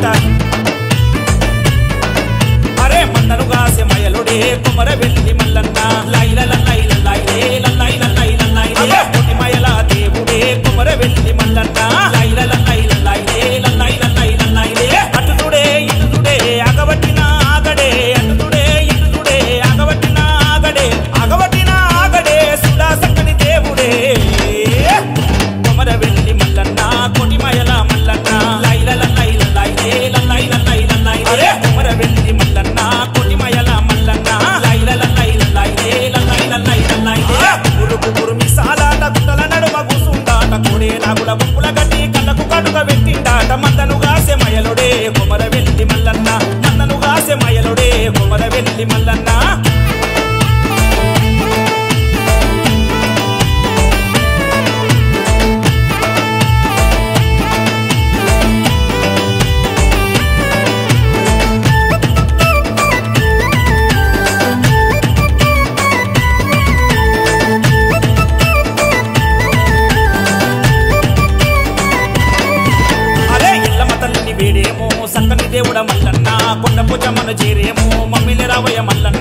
పాట అరే మన్ననుగాసే మయలుడే కుమరవెల్లి మల్లన్న లైల లైల లైలే లైల లైల లైలే కొటిమయల దేవుడే కుమరవెల్లి మల్లన్న లైల లైల లైలే లైల లైల లైలే అటుడే ఇటుడే అగవట్టిన ఆగడే అటుడే ఇటుడే అగవట్టిన ఆగడే అగవట్టిన ఆగడే సుడా సక్కని దేవుడే కుమరవెల్లి మల్లన్న కొటిమయల మల్లన్న లైల లైల లైలే లైల లైల లైలే కుమరవెల్లి మల్లన్న కొటిమయల మల్లన్న లైల లైల లైలే లైల లైల లైలే గురుకు గురుమి సాలాట గుట్టల నడుమ కూసుందాట కోడే నాగుల బొప్పుల గట్టి కళ్ళకు కడుక పెట్టిందాట మందనుగాసే మయలుడే కుమరవెల్లి మల్లన్న మందనుగాసే మయలుడే కుమరవెల్లి మల్లన్న సక్కని దేవుడ మల్లన్న కొండ పూజ మన చేరేమో మమ్మిలి రావయ్య మల్లన్న